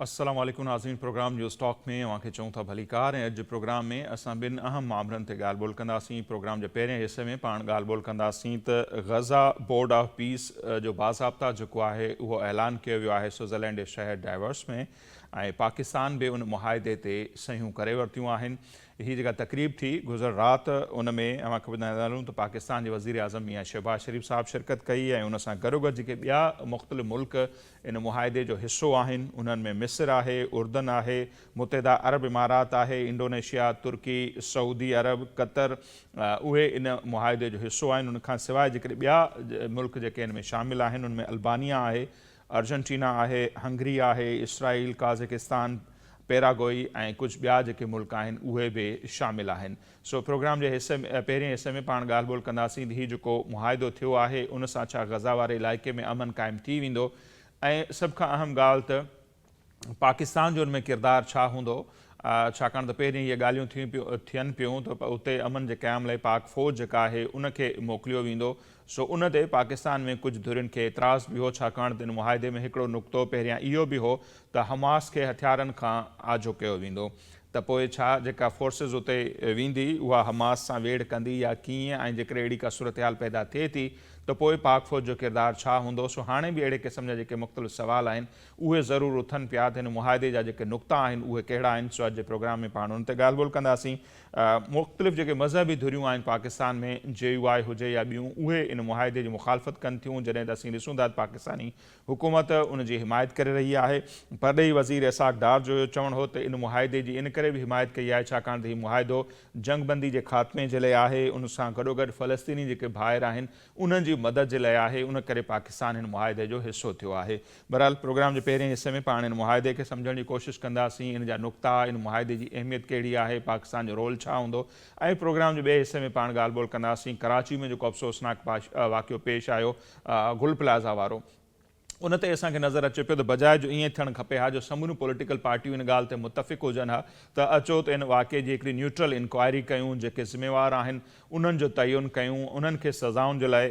अस्सलाम वालेकुम नाज़रीन। प्रोग्राम न्यूज़ टॉक में अव्हांखे चऊं था भली कार। ऐं अॼु प्रोग्राम में असां ॿिनि अहम मामलनि ते ॻाल्हि ॿोल कंदासीं। प्रोग्राम जे पहिरें हिसे में पाण ॻाल्हि ॿोल कंदासीं त गज़ा बोर्ड ऑफ पीस जो बाज़ाब्ता जेको आहे उहो ऐलान कयो वियो आहे स्विट्ज़रलैंड जे शहर डाइवर्स में, ऐं पाकिस्तान बि उन मुआहिदे ते सहियूं करे वरितियूं आहिनि। हीअ जेका तकरीब थी गुज़र राति, उन में अव्हांखे ॿुधाईंदा हलूं त पाकिस्तान जे वज़ीर आज़म मियां शहबाज शरीफ़ साहब शिरकत कई, ऐं उन सां गॾोगॾु जेके ॿिया मुख़्तलिफ़ मुल्क इन मुआहिदे जो हिसो आहिनि उन्हनि में मिस्र आहे, उर्दन आहे, मुतहिदा अरब इमारात आहे, इंडोनेशिया, तुर्की, सऊदी अरब, कतर, उहे इन मुआहिदे जो हिसो आहिनि। उनखां सवाइ जेकॾहिं ॿिया मुल्क जेके इन में शामिल आहिनि उनमें अल्बानिया आहे, अर्जेंटीना आहे, हंगरी आहे, इसराइल, काज़किस्तान, पैरागोई ऐं कुझु ॿिया जेके मुल्क आहिनि उहे बि शामिल आहिनि। सो प्रोग्राम जे हिसे में पहिरें हिसे में पाण ॻाल्हि ॿोल कंदासीं हीउ जेको मुआहिदो थियो आहे उन सां छा गज़ा वारे इलाइक़े में अमन क़ाइमु थी वेंदो, ऐं सभ खां अहम ॻाल्हि त पाकिस्तान जो उनमें किरदारु छा हूंदो। छाकाणि त पहिरीं इहे ॻाल्हियूं थियनि पियूं त उते अमन जे क़याम लाइ पाक फ़ौज जेका आहे उनखे मोकिलियो वेंदो। सो उन ते पाकिस्तान में कुझु धुरियुनि खे एतिराज़ बि हो, छाकाणि त इन मुआहिदे में हिकिड़ो नुक़्तो पहिरियां इहो बि हो त हमास खे हथियारनि खां आजो कयो वेंदो, त पोइ छा जेका फोर्सिस उते वेंदी उहा हमास सां वेड़ कंदी या कीअं, ऐं जेकॾहिं अहिड़ी का सूरत हाल पैदा थिए थी त पोइ पाक फ़ौज जो किरदारु छा हूंदो। सो हाणे बि अहिड़े क़िस्म जा जेके मुख़्तलिफ़ सवाल आहिनि उहे ज़रूरु उथनि पिया त हिन मुआहिदे जा जेके नुक़्ता आहिनि उहे कहिड़ा आहिनि। सो अॼु जे प्रोग्राम में पाण उन ते ॻाल्हि ॿोल कंदासीं। मुख़्तलिफ़ जेके मज़हबी धुरियूं आहिनि पाकिस्तान में, JUI हुजे या ॿियूं, उहे इन मुआहिदे जी मुखालफ़त कनि थियूं, जॾहिं त असीं ॾिसूं था त पाकिस्तानी हुकूमत उन जी हिमायत करे रही आहे। परॾेही वज़ीर इसाक डार जो चवणु हो त इन मुआहिदे जी इन करे बि हिमायत कई आहे छाकाणि त हीउ मुआहिदो जंगबंदी जे ख़ात्मे जे लाइ आहे, उन सां गॾोगॾु फ़लस्तीनी जेके भाइर आहिनि उन्हनि जी मदद जे लाइ आहे, उन करे पाकिस्तान हिन मुआहिदे जो हिसो थियो आहे। बहरहाल प्रोग्राम जे पहिरें हिसे में पाण इन मुआहिदे खे सम्झण जी कोशिशि कंदासीं, इन जा नुक़्ता, इन मुआहिदे जी अहमियत कहिड़ी आहे, पाकिस्तान जो रोल छा हूंदो, ऐं प्रोग्राम जे ॿिए हिसे में पाण ॻाल्हि ॿोल कंदासीं कराची में जेको अफ़सोसनाक वाक़ियो पेश आयो गुल प्लाज़ा वारो, उन ते असांखे नज़र अचे पियो त बजाए जो ईअं थियणु खपे हा जो समूरियूं पॉलिटिकल पार्टियूं इन ॻाल्हि ते मुतफ़िक़ हुजनि हा त अचो त इन वाक़े जी हिकिड़ी न्यूट्रल इंक्वायरी कयूं, जेके ज़िम्मेवार आहिनि उन्हनि जो तयन कयूं, उन्हनि खे सज़ाउनि जे लाइ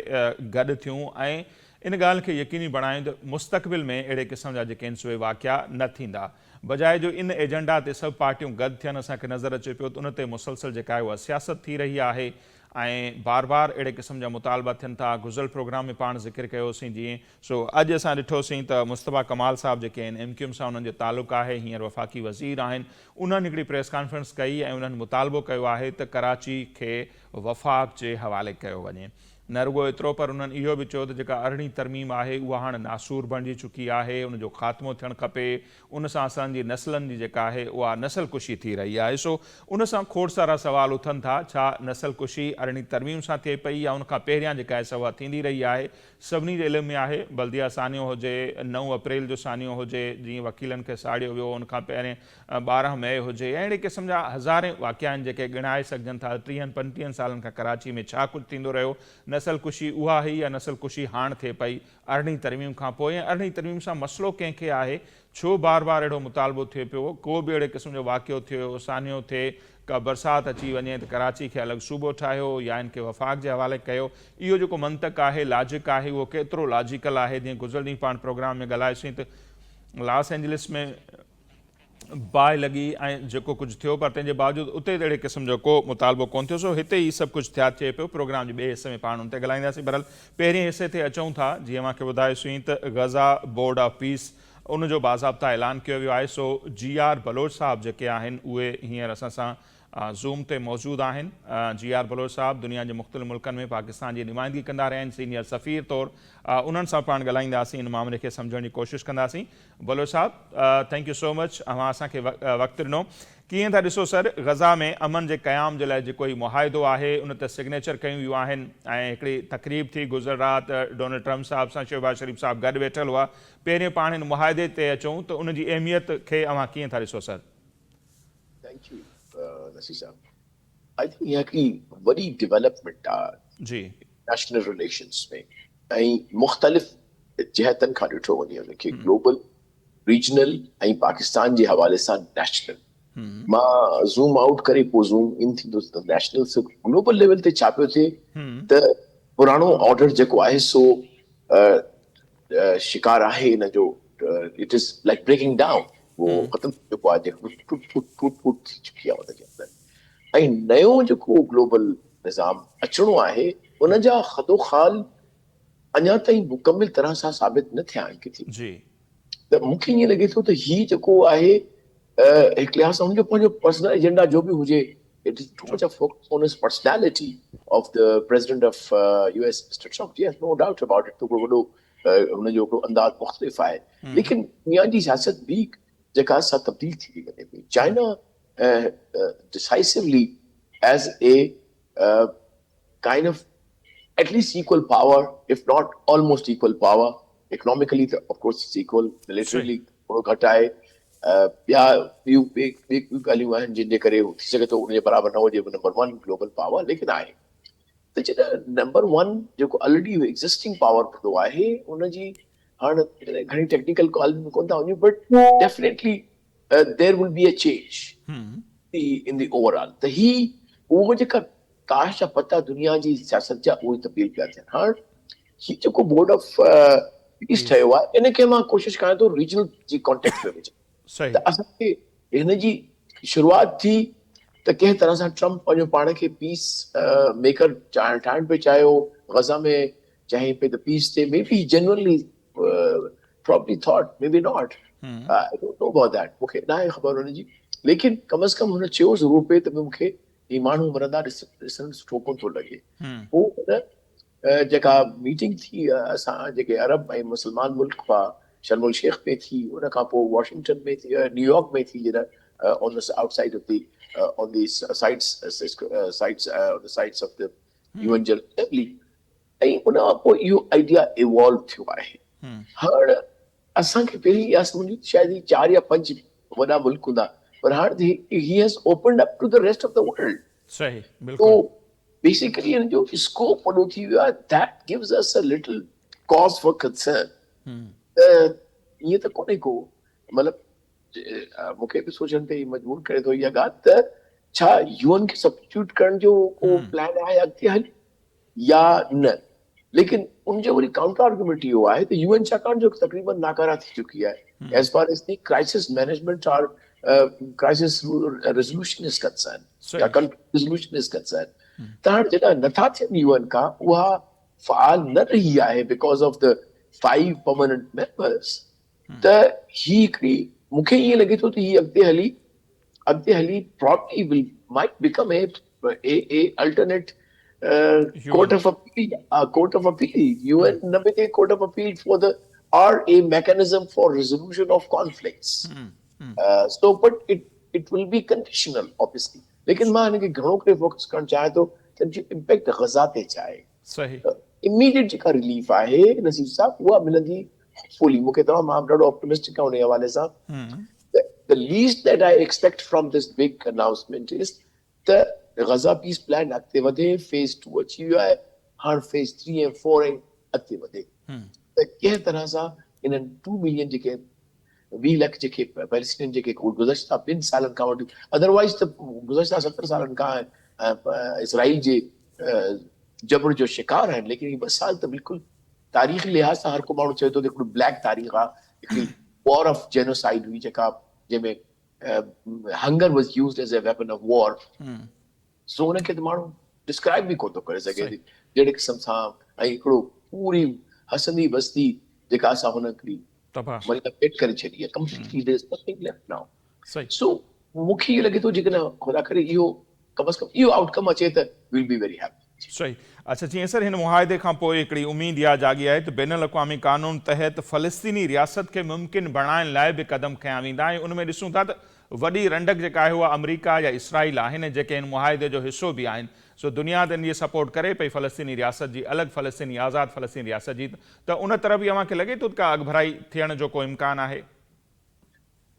गॾु थियूं, ऐं इन ॻाल्हि खे यकीनी बणायूं त मुस्तक़बिल में अहिड़े क़िस्म जा जेके आहिनि उहे वाक़िया न थींदा। बजाए जो इन एजेंडा ते सभु पार्टियूं गॾु थियनि, असांखे नज़र अचे पियो त उन ते मुसलसल जेका आहे उहा सियासत थी रही आहे, ऐं बार बार अहिड़े क़िस्म जा मुतालबा थियनि था। गुज़िरियल प्रोग्राम में पाण ज़िक्र कयोसीं जीअं। सो अॼु असां ॾिठोसीं त मुस्तफ़ा कमाल साहब जेके आहिनि MQM सां उन्हनि जो तालुक़ु आहे, हींअर वफ़ाक़ी वज़ीर आहिनि, उन्हनि हिकिड़ी प्रेस कॉन्फ्रेंस कई ऐं उन्हनि मुतालबो कयो आहे त कराची खे वफ़ाक़ जे हवाले कयो वञे। न रुॻो एतिरो, पर उन्हनि इहो बि चयो त जेका 18वीं तरमीम आहे उहा हाणे नासूर बणिजी चुकी आहे, उनजो ख़ात्मो थियणु खपे, उन सां असांजी नसलनि जी जेका आहे उहा नसलकुशी थी रही आहे। सो उन सां खोड़ सारा सवाल उथनि था, छा नसलकुशी 18वीं तरमीम सां थिए पई या उनखां पहिरियां जेका आहे उहा थींदी रही आहे। सभिनी जे इल्म में आहे, बल्दिया सानियो हुजे, 9 अप्रैल जो सानियो हुजे जीअं वकीलनि खे साड़ियो वियो, उनखां पहिरें 12 मई हुजे, अहिड़े क़िस्म जा हज़ारे वाक़िया आहिनि जेके ॻिणाए सघजनि था। 30-35 सालनि खां कराची में छा कुझु थींदो रहियो, नसलकुशी उहा हुई या नसलकुशी हाणे थिए पई 18वीं तरमीम खां पोइ, ऐं 18वीं तरमीम सां मसइलो कंहिंखे आहे, छो बार बार अहिड़ो मुतालबो थिए पियो, को बि अहिड़े क़िस्म जो वाक़ियो थियो, सानियो थिए, का बरसाति अची वञे त कराची खे अलॻि सूबो ठाहियो या इनखे वफ़ाक़ जे हवाले कयो। इहो जेको मंतक आहे, लॉजिक आहे, उहो केतिरो लॉजिकल आहे। जीअं गुज़िरियल ॾींहुं पाण प्रोग्राम में ॻाल्हायोसीं त लॉस एंजलिस में बाहि लॻी ऐं जेको कुझु थियो, पर तंहिंजे बावजूदि उते अहिड़े क़िस्म जो को मुतालबो कोन थियो। सो हिते ई सभु कुझु थिए पियो। प्रोग्राम जे ॿिए हिसे में पाण उन ते ॻाल्हाईंदासीं। बहरहाल पहिरें हिसे ते अचूं था, जीअं मांखे ॿुधायोसीं त गज़ा बोर्ड ऑफ पीस उनजो बाज़ाब्ता ऐलान कयो वियो आहे। सो GR बलोच साहब जेके आहिनि उहे हींअर असां सां ज़ूम ते मौजूदु आहिनि। GR बलोच साहब दुनिया जे मुख़्तलिफ़ मुल्कनि में पाकिस्तान जी नुमाइंदगी कंदा रहिया आहिनि, सीनियर सफ़ीर तौरु। उन्हनि सां पाण ॻाल्हाईंदासीं, इन मामले खे सम्झण जी कोशिशि कंदासीं। बलोच साहब, थैंक यू सो मच, अव्हां असांखे वक़्तु ॾिनो। कीअं था ॾिसो सर, गज़ा में अमन जे क़याम जे लाइ जेको ई मुआहिदो आहे उन ते सिग्नेचर कयूं वियूं आहिनि, ऐं हिकिड़ी तक़रीब थी गुज़िर राति डोनाल्ड ट्रम्प साहब सां शहबाज शरीफ़ साहब गॾु वेठल हुआ। पहिरें पाण हिन मुआहिदे ते अचूं त उन जी अहमियत खे अव्हां कीअं था ॾिसो sir? Thank you Naseer sahab. I think यहाँ की वॾी डेवलपमेंट आहे जी नेशनल रिलेशंस में, ऐं मुख़्तलिफ़ जहतनि खां ॾिठो वञे उनखे ग्लोबल, रीजनल ऐं पाकिस्तान जे हवाले सां नेशनल। मां ज़ूम आउट करे पोइ ज़ूम इन थींदो त नेशनल से ग्लोबल लेवल ते छा पियो थिए त पुराणो ऑर्डर जेको आहे सो शिकार आहे इन जो, it is like breaking down. वो ख़त्म थी जेको आहे टूट फूट थी चुकी आहे हुनजे अंदरि। ऐं नयो जेको ग्लोबल निज़ाम अचिणो आहे उन जा ख़दोख़ाल अञा ताईं मुकमिल तरह सां साबित न थिया आहिनि किथे। जी त मूंखे ईअं लॻे थो त हीउ जेको आहे हिक लिहाज़ सां हुनजो पंहिंजो पर्सनल एजेंडा जो बि हुजे, it is too much of focus on his personality of the president of US mister Trump. Yes, no doubt about it. तो वॾो हुनजो हिकिड़ो अंदाज़ मुख़्तलिफ़ आहे, लेकिन दुनिया जी सियासत बि जेका सां तब्दील थी वई वञे पई। China decisively as a kind of at least equal power, if not almost equal power. Economically, of course, it's equal. Militarily, थोड़ो घटि आहे। ॿिया ॿियूं ॻाल्हियूं आहिनि जिन जे करे थी सघे थो उनजे बराबरि न हुजे नंबर 1 ग्लोबल पावर, लेकिन आहे। त जॾहिं नंबर 1 जेको ऑलरेडी एग्ज़िस्टिंग पावर हूंदो आहे उनजी हाणे घणी टेक्निकल ॻाल्हियूं कोन था वञूं, but definitely there will be a change in the overall. त ही उहो जेका ताश जा पता दुनिया जी सियासत जा उहे तब्दील पिया थियनि। हाणे ही जेको बोर्ड ऑफ पीस ठहियो आहे इन खे मां कोशिशि कयां थो रीजनल जी कॉन्टेक्स्ट में विझां। सही त असांखे हिन जी शुरूआत थी त कंहिं तरह सां ट्रम्प पंहिंजो पाण खे पीस मेकर ठाहिण पियो चाहियो गज़ा में, चई पे द पीस ते may be genuinely probably thought maybe not, I don't know about that, मूंखे न आहे ख़बर हुनजी, लेकिन कम अज़ कम हुन चयो ज़रूर पे त मूंखे ही माण्हू मरंदा ॾिसण सुठो कोन थो लॻे। पोइ हुन जेका मीटिंग थी असां जेके अरब ऐं मुस्लमान मुल्क हुआ शर्म उल शेख में थी, उन खां पोइ वॉशिंगटन में थी, न्यूयॉर्क में थी, जॾहिं on the outside of the on these sites of the UN General Assembly, ऐं उन खां पोइ इहो आइडिया इवॉल्व थियो आहे। हाणे असांखे पहिरीं इहा सम्झ शायदि 4 या 5 वॾा मुल्क हूंदा, पर हाणे he has opened up to the rest of the world। सही तो बिल्कुल बेसिकली हिन जो स्कोप वॾो थी वियो आहे। That gives us a little cause for concern. त ईअं त कोन्हे को मतिलबु मूंखे बि सोचण ते मजबूर करे थो इहा ॻाल्हि त छा यूएन खे सब्स्टिट्यूट करण जो को प्लान आहे अॻिते हली या न। लेकिन उनजो वरी काउंटर आर्गुमेंट इहो आहे त यूएन छाकाणि जो तक़रीबन नाकारा थी चुकी आहे as far as the crisis management और क्राइसिस रेज़ोल्यूशन इज कंसर्न या रेज़ोल्यूशन इज कंसर्न। त हाणे जॾहिं नथा थियनि यूएन खां उहा फ़ाल न रही आहे because of the 5 permanent members, त ही हिकिड़ी मूंखे ईअं लॻे थो त ही अॻिते हली probably will might become a alternate court of appeal, UN न बि court of appeal for the or a mechanism for resolution of conflicts। So but it will be conditional obviously, लेकिन मां हिनखे घणो करे फोकस करणु चाहियां थो त जो इम्पैक्ट गज़ा ते चाहे सही इमीडिएट जेका रिलीफ आहे नसीब साहब उहा मिलंदी फुली। मूंखे तमामु मां ॾाढो ऑप्टिमिस्टिक आहियां उन हवाले सां। The least that I expect from this big announcement is the Gaza peace plan अॻिते वधे, phase 2 अची वियो आहे, हाणे phase 3 ऐं 4 ऐं अॻिते वधे। त कंहिं तरह सां इन्हनि 2 मिलियन जेके 20 लख जेके पैलेस्टीनियन जेके गुज़श्ता 2 सालनि खां वठी, अदरवाइज़ त गुज़श्ता 70 सालनि खां इसराइल जे जबर जो शिकार आहिनि, लेकिन 2 साल त बिल्कुलु तारीख़ी लिहाज़ सां हर को माण्हू चए थो त हिकिड़ो ब्लैक तारीख़ आहे, हिकिड़ी वॉर ऑफ जेनोसाइड हुई जेका जंहिंमें hunger was used as a weapon of war. So हुनखे त माण्हू डिस्क्राइब बि कोन थो करे सघे जहिड़े क़िस्म सां, ऐं हिकिड़ो पूरी हसंदी बस्ती जेका असां हुन हिकिड़ी वरी पेट करे छॾी आहे completely, there is nothing left now. So मूंखे इहो लॻे थो जेकॾहिं ख़ुदा करे इहो कम अज़ कम इहो आउटकम अचे त विल बी वेरी हैप्पी। सही। अच्छा जीअं सर हिन मुआहिदे खां पोइ हिकिड़ी उमेद इहा जागी आहे त बैनुल अक़वामी कानून तहत फ़लस्तीनी रियासत खे मुमकिन बणाइण लाइ बि क़दम खयां वेंदा, ऐं उनमें ॾिसूं था त वॾी रंडक जेका आहे उहा अमेरिका या इसराइल आहिनि जेके हिन मुआहिदे जो हिसो बि आहिनि। सो दुनिया त इनजी सपोर्ट करे पई फ़लस्तीनी रियासत जी, अलॻि फ़लस्तीनी आज़ादु फ़लस्तीनी रियासत जी, त उन तरफ़ बि अव्हांखे लॻे थो का अॻभराई थियण जो को इम्कान आहे?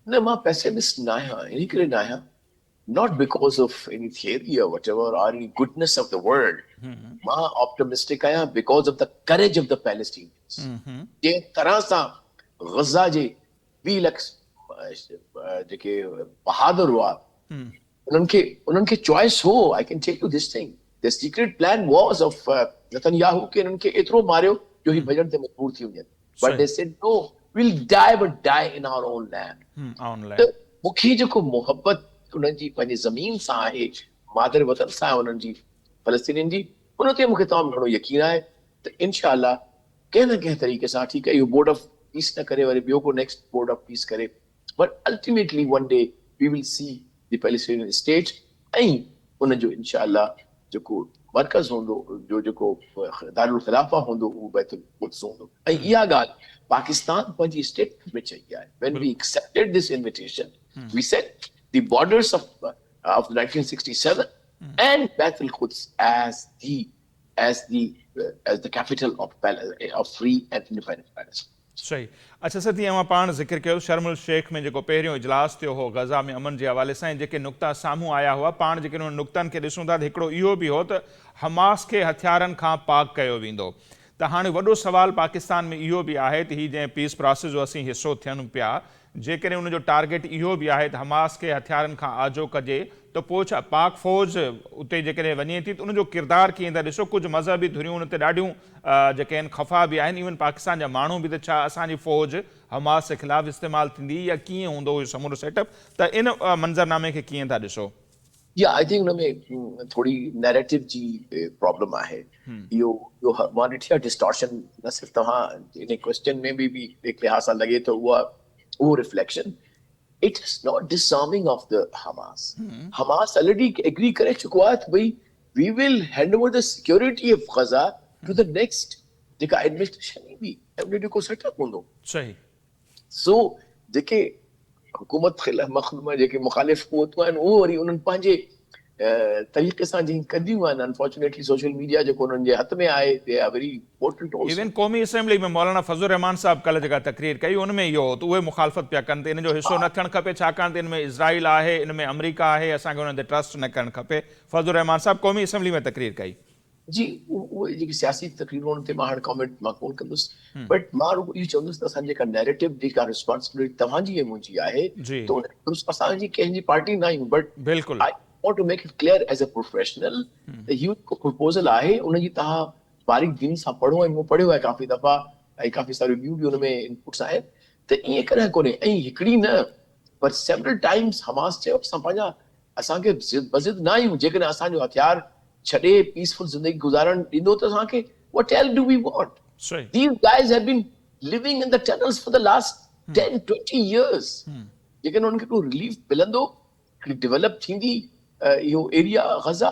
न, मां पेसिमिस्ट न आहियां, इन करे न आहियां not because of any theory or whatever or any goodness of the world. मां optimistic आहियां because of the courage of the Palestinians। जे तरह सां गज़ा जे 20 लख जेके बहादुर हुआ, उन्हनि खे चॉइस हो। I can tell you this thing, the secret plan was of Netanyahu के उन्हनि खे एतिरो मारियो जो ही भॼण ते मजबूर थी वञनि, but they said no, we'll die but die in our own land. Online त मूंखे जेको मोहबत उन्हनि जी पंहिंजी ज़मीन सां आहे, मादर वतन सां आहे उन्हनि जी, फ़लस्तीनियुनि जी, उन ते मूंखे तमामु घणो यकीन आहे त इनशाला कंहिं न कंहिं तरीक़े सां, ठीकु आहे, इहो बोर्ड ऑफ पीस न करे वरी ॿियो को नेक्स्ट बोर्ड ऑफ पीस करे, but ultimately one day we will see the Palestinian state ऐं उन जो इनशाला जेको मरकज़ हूंदो, जो जेको दारुल ख़िलाफ़ा हूंदो, उहो बैतुल क़ुद्स हूंदो। ऐं इहा ॻाल्हि पाकिस्तान पंहिंजी स्टेटमेंट में चई आहे। When we accepted this invitation, we said the borders of 1967 and Baitul Quds as the capital of free and independent Palestine. सही। अच्छा सर, तीअं पाण ज़िक्र कयो शर्म शेख में जेको पहिरियों इजलास थियो हो गज़ा में अमन जे हवाले सां, जेके नुक़्ता साम्हूं आया हुआ, पाण जेके उन नुक़्तनि खे ॾिसूं था त हिकिड़ो इहो बि हो त हमास खे हथियारनि खां पाक कयो वेंदो। त हाणे वॾो सवाल पाकिस्तान में इहो बि आहे त हीअ जंहिं पीस प्रोसेस जो असीं हिसो थियनि पिया, जेकॾहिं उनजो टारगेट इहो बि आहे त हमास खे हथियारनि खां आजो कजे, त पोइ छा पाक फ़ौज उते जेकॾहिं वञे थी त उनजो किरदारु कीअं था ॾिसो? कुझु मज़हबी धुरियूं उन ते ॾाढियूं जेके आहिनि ख़फ़ा बि आहिनि, इवन पाकिस्तान जा माण्हू बि, त छा असांजी फ़ौज हमास जे ख़िलाफ़ु इस्तेमालु थींदी या कीअं हूंदो इहो समूरो सेटअप? त इन मंज़रनामे खे कीअं था ॾिसो? Yeah, I think उनमें थोड़ी नैरेटिव जी प्रॉब्लम आहे। इहो मां ॾिठी आहे डिस्टॉर्शन, न सिर्फ़ु तव्हां इन क्वेश्चन में भी एक लिहाज़ सां लॻे थो उहो reflection. It is not disarming of the Hamas. Hamas already agree करे चुको आहे त भई we will hand over the security of Gaza to the next जेका एडमिनिस्ट्रेशन ईंदी, उन जेको सेटअप हूंदो। सही। सो जेके हुकूमत मखदूम जेके मुखालिफ़ क़ुवतूं आहिनि, उहो वरी उन्हनि पंहिंजे तरीक़े सां जीअं कंदियूं आहिनि। अनफॉर्चुनेटली सोशल मीडिया जेको उन्हनि जे हथ में आहे, they are very important also. इवन क़ौमी असेंबली में मौलाना फज़लुर रहमान साहब कल्ह जेका तकरीर कई, उनमें इहो हो त उहे मुखालफ़त पिया कनि त इन जो हिसो न थियणु खपे, छाकाणि त इन में इज़राइल आहे, इन में अमरीका आहे, असांखे उन्हनि ते ट्रस्ट न करणु खपे। फज़लुर रहमान साहब क़ौमी असेंबली में तकरीर कई। जी, उहे जेकी सियासी तकरीरूं उन ते मां हाणे कमेंट मां कोन कंदुसि, बट मां रुॻो इहो चवंदुसि त असांजी जेका नैरेटिव जेका रिस्पॉन्सिबिलिटी तव्हांजी ऐं मुंहिंजी आहे, त उन असांजी कंहिंजी पार्टी न आहियूं, बट बिल्कुलु I want to make it clear as a professional त इहो प्रपोजल आहे, उनजी तव्हां बारीक दिन सां पढ़ो, ऐं मूं पढ़ियो आहे काफ़ी दफ़ा, ऐं काफ़ी सारियूं ॿियूं बि उन में इनपुट्स आहिनि, त ईअं कॾहिं कोन्हे। ऐं हिकिड़ी न पर सेवरल टाइम्स हमास चयो असां पंहिंजा असांखे मज़िद न आहियूं, जेकॾहिं असांजो हथियार छॾे पीसफुल ज़िंदगी गुज़ारण ॾींदो त असांखे what else do we want? सही। These guys have been living in the tunnels for the last 10-20 years. जेकॾहिं उन्हनि खे को रिलीफ मिलंदो, हिकिड़ी डेवलप थींदी इहो एरिया गज़ा,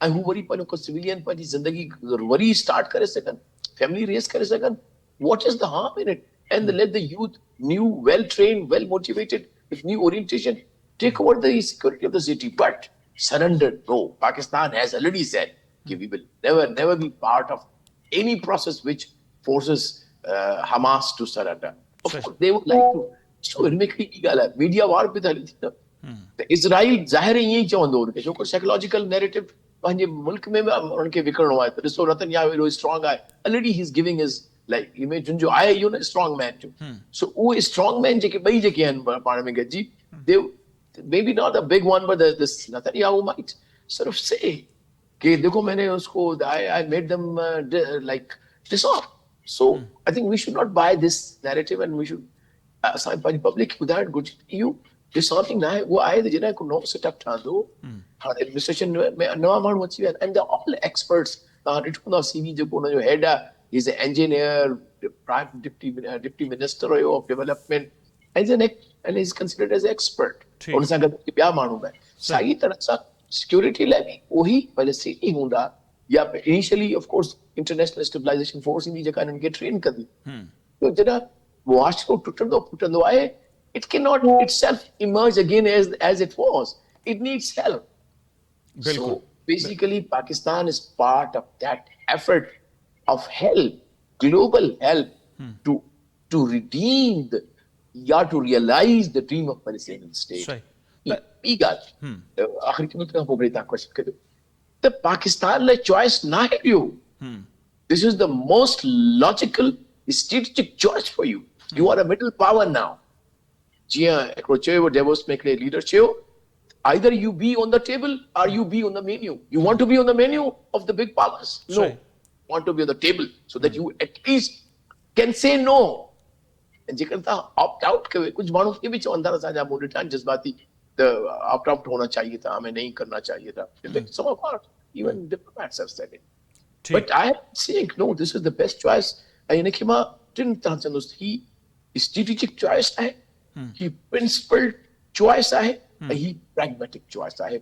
ऐं हू वरी पंहिंजो को सिविलियन पंहिंजी ज़िंदगी वरी स्टार्ट करे सघनि, फैमिली रेस करे सघनि, what is the harm in it? And let the youth, new, well trained, well motivated, with new orientation, take over the security of the city. But surrender, no. Pakistan has already said that we will never be part of any process which forces Hamas to surrender. Of course, they would like to. So इनमें कई ॻाल्हि आहे, media वार बि था हली थी न। त इज़राइल ज़ाहिर ईअं ई चवंदो उनखे, छो साइकोलॉजिकल नैरेटिव पंहिंजे मुल्क में बि उन्हनि खे विकिरणो आहे। त ॾिसो नेतन्याहू एॾो स्ट्रॉन्ग आहे, ऑलरेडी ही इज़ गिविंग हिज लाइक इमेज जो आहे इहो न स्ट्रॉन्ग मैन जो। सो उहे स्ट्रॉन्ग मैन जेके ॿई जेके आहिनि पाण में गॾिजी, दे maybe not a big one, but this Netanyahu might sort of say कि देखो मैंने उसको I made them like disarm. So I think we should not buy this narrative, and we should असां पंहिंजी पब्लिक खे ॿुधाइणु घुरिजे इहो डिसऑर्डिंग न आहे, उहो आहे त जॾहिं को नओं सेटअप ठहंदो, हाणे एडमिनिस्ट्रेशन में नवां माण्हू अची विया आहिनि, एंड द ऑल एक्सपर्ट्स। तव्हां ॾिठो हूंदो सीवी जेको हुनजो हेड आहे, he is an engineer, deputy minister हुयो of development, and is considered as expert. उन सां गॾु ॿिया माण्हू बि आहिनि। साॻी तरह सां सिक्योरिटी लाइ बि उही पैलेस्टीनी हूंदा, या initially of course international stabilisation force ईंदी जेका हिननि खे ट्रेन कंदी। तो जॾहिं मुआशिरो टुटंदो फुटंदो आहे, it cannot itself emerge again as it was. It needs help. So basically Pakistan is part of that effort of help, global help to redeem to realize the dream of Palestinian state. ॿी ॻाल्हि आख़िरी क़ीमत खां पोइ वरी तव्हां question कयो त पाकिस्तान लाइ चॉइस न आहे ॿियो। This is the most logical strategic choice for you. You are a middle power now. जीअं हिकिड़ो चयो डेवोस में हिकिड़े लीडर चयो, either you be on the table or you be on the menu. You want to be on the menu of the big powers? No. You want to be on the table so that you at least can say no. जेकर opt out कयो कुछ माण्हू खे बि चवनि था असांजा मूं ॾिठा जज़्बाती तो ऑप्ट आउट होना चाहिए था, हमें नहीं करना चाहिए था. Some of our even diplomats have said it. But ठीक I am saying no, this is the best choice. ऐं हिनखे मां टिनि तरह चवंदुसि, ही strategic choice आहे, ही principled choice आहे, ऐं ही pragmatic choice आहे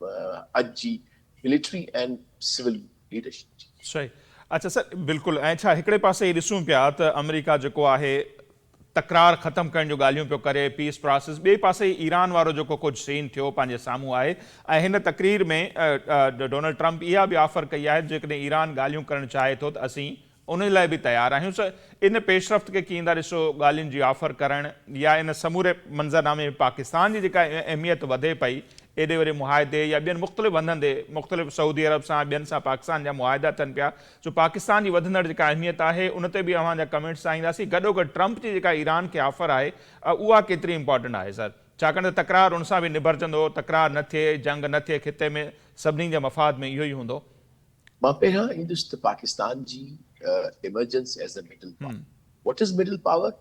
अॼु जी military and civil leadership जी. सही. अच्छा सर, बिल्कुलु. ऐं छा हिकिड़े पासे ॾिसूं पिया त अमेरिका जेको आहे तकरार ख़तमु करण जो ॻाल्हियूं पियो करे, पीस प्रोसेस, ॿिए पासे ईरान वारो जेको कुझु सीन थियो पंहिंजे साम्हूं आहे, ऐं हिन तकरीर में डोनाल्ड ट्रंप इहा बि ऑफर कई आहे जेकॾहिं ईरान ॻाल्हियूं करणु चाहे थो त असीं उन लाइ बि तयारु आहियूं. इन पेशरफ़्त खे कीअं था ॾिसो, ॻाल्हियुनि जी ऑफर करणु या इन समूरे मंज़रनामे में पाकिस्तान जी जेका अहमियत वधे पई एॾे वॾे मुआहिदे या ॿियनि मुख़्तलिफ़ हंधनि ते, मुख़्तलिफ़ सऊदी अरब सां ॿियनि सां पाकिस्तान जा मुआहिदा थियनि पिया, जो पाकिस्तान जी वधंदड़ जेका अहमियत आहे उन ते बि अव्हांजा कमेंट्स ईंदासीं. गॾोगॾु ट्रंप जी जेका ईरान खे ऑफर आहे उहा केतिरी इंपॉर्टेंट आहे सर, छाकाणि त तकरार उन सां बि निबरजंदो, तकरार न थिए, जंग न थिए, खिते में सभिनी जे मफ़ाद में इहो ई हूंदो. मां पहिरियां ईंदुसि त पाकिस्तान जी emergence as a middle power. What is middle power?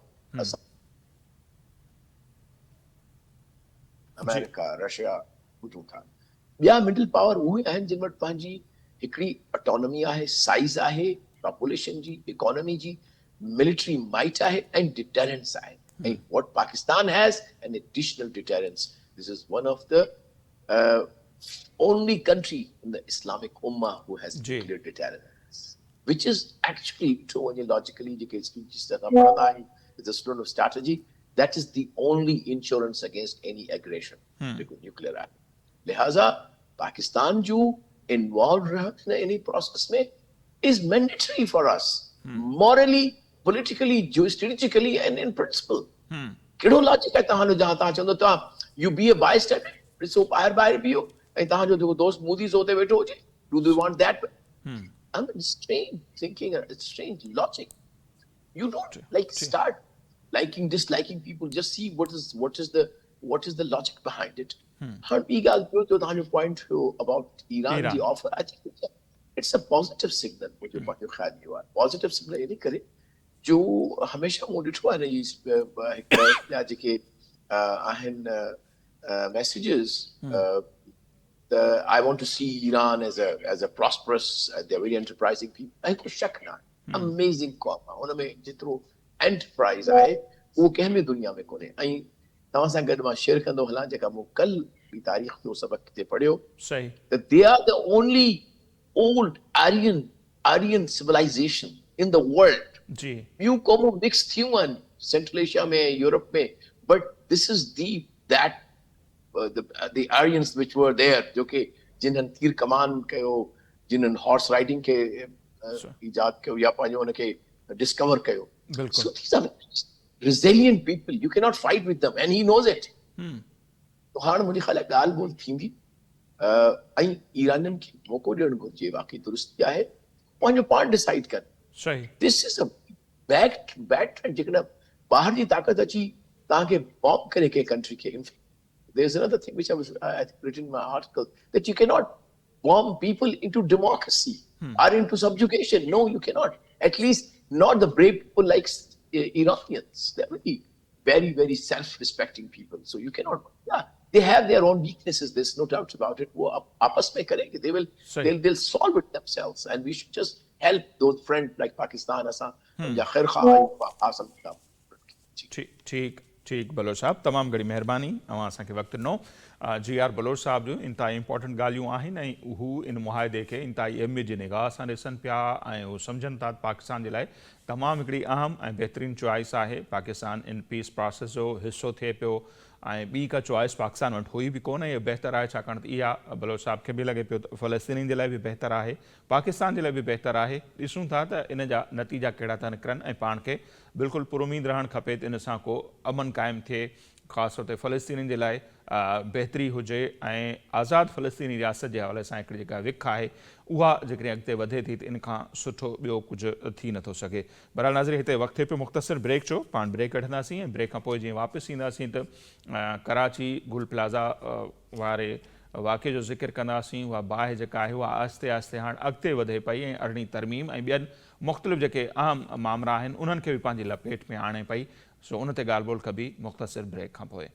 America, Russia ॿुधूं था. ॿिया मिडल पावर उहे आहिनि जिन वटि पंहिंजी हिकिड़ी ऑटोनॉमी आहे, साइज़ आहे, पॉपुलेशन जी, इकोनॉमी जी, मिलिट्री माइट आहे ऐं डिटरेंस आहे. ऐं what Pakistan has an additional deterrence. This is one of the only country in the Islamic Ummah who has nuclear deterrence, which is actually logically it's a student of strategy. That is the only insurance against any aggression. Nuclear act. लिहाजा पाकिस्तान जो involved रहना any process में is mandatory for us, morally, politically, geostrategically, and in principle. कहिड़ो logic आहे तव्हांजो जहां तव्हां चवंदो तव्हां you be a bystander, ॾिसो ॿाहिरि पियो ऐं तव्हांजो जेको दोस्त मोदी सोते वेठो हुजे, do they want that? I mean, strange thinking, it's strange logic. You don't start liking, disliking people. Just see what is the logic behind it. Har bhi gal pyo to thajo point about Iran ji offer. I think it's a positive signal. मुझे बाकी ख्याल ये हुआ positive signal ये नहीं करे जो हमेशा मुझे ठुआ नहीं इस आज के आहिन messages. I want to see Iran as a prosperous, they're very enterprising people. I को शक ना amazing कौम है उनमें जितरो enterprise आहे वो कंहिं में दुनिया में कोन्हे. ऐं तव्हां सां गॾु मां शेयर कंदो हलां जेका मूं कल बि तारीख़ जो सबक़ ते पढ़ियो. सही. That they are the only old Aryan civilization in the world. जी. ॿियूं क़ौमूं mixed थियूं आहिनि सेंट्रल एशिया में, यूरोप में, but this is the Aryans which were there, जो कि जिन्हनि तीर कमान कयो, जिन्हनि हॉर्स राइडिंग के ईजाद कयो या पंहिंजो उनखे डिस्कवर कयो. So these are resilient people. You cannot fight with them, and he knows it. तो हाणे मुंहिंजी ख़्याल आहे ॻाल्हि ॿोल थींदी ऐं ईरानियुनि खे मौक़ो ॾियणु घुरिजे. वाक़ई दुरुस्ती आहे, पंहिंजो पाण डिसाइड कनि. सही. This is a bad trend. जेकॾहिं ॿाहिरि जी ताक़त अची तव्हांखे बॉम्ब करे कंहिं कंट्री खे. There's another thing which I think written in my article, that you cannot bomb people into democracy or into subjugation. No, you cannot. At least not the brave people like Iranians. They're really very, very self-respecting people. So you cannot. Yeah, they have their own weaknesses. There's no doubt about it. वो आपस में करेंगे. They'll solve it themselves. And we should just help those friends like Pakistan. या खैर खा आसम. ठीक बलोच साहब, तमामु घणी महिरबानी अवां असांखे वक़्तु ॾिनो. GR बलोच साहब जूं इंतिहाई इंपॉर्टेंट ॻाल्हियूं आहिनि ऐं हू इन मुआहिदे खे इंतिहाई अहमियत जी निगाह सां ॾिसनि पिया ऐं हू सम्झनि था पाकिस्तान जे लाइ तमामु हिकिड़ी अहम ऐं बहितरीनु चॉइस आहे. पाकिस्तान इन पीस प्रोसेस जो हिसो थिए पियो ऐं ॿी का चॉइस पाकिस्तान वटि हुई बि कोन्हे. इहा बहितरु आहे छाकाणि त इहा बलोच साहब खे बि लॻे पियो त फ़लस्तीनी जे लाइ बि बहितरु आहे, पाकिस्तान जे लाइ बि बहितरु आहे. ॾिसूं था त इन जा नतीजा कहिड़ा था निकिरनि ऐं पाण खे बिल्कुलु पुरुमीद रहणु खपे त इन सां को अमन क़ाइमु थिए, ख़ासि तौर ते फ़लस्तीनी जे लाइ बहितरी हुजे ऐं आज़ादु फ़लस्तीनी रियासत जे हवाले सां हिकिड़ी जेका विख आहे उहा जेकॾहिं अॻिते वधे थी त इन खां सुठो ॿियो कुझु थी नथो सघे. बहरहाल नाज़रीन, हिते वक़्तु थिए पियो मुख़्तसिर ब्रेक जो. पाण ब्रेक वठंदासीं ऐं ब्रेक खां पोइ जीअं वापसि ईंदासीं त कराची गुल प्लाज़ा वारे वाक़े जो ज़िक्र कंदासीं. उहा बाहि जेका आहे उहा आहिस्ते आहिस्ते हाणे अॻिते वधे पई ऐं अरिड़हीं तरमीम ऐं ॿियनि मुख़्तलिफ़ जेके अहम मामला आहिनि उन्हनि खे बि पंहिंजी लपेट में आणे पई. सो उन ते ॻाल्हि ॿोल कबी मुख़्तसिर ब्रेक खां पोइ।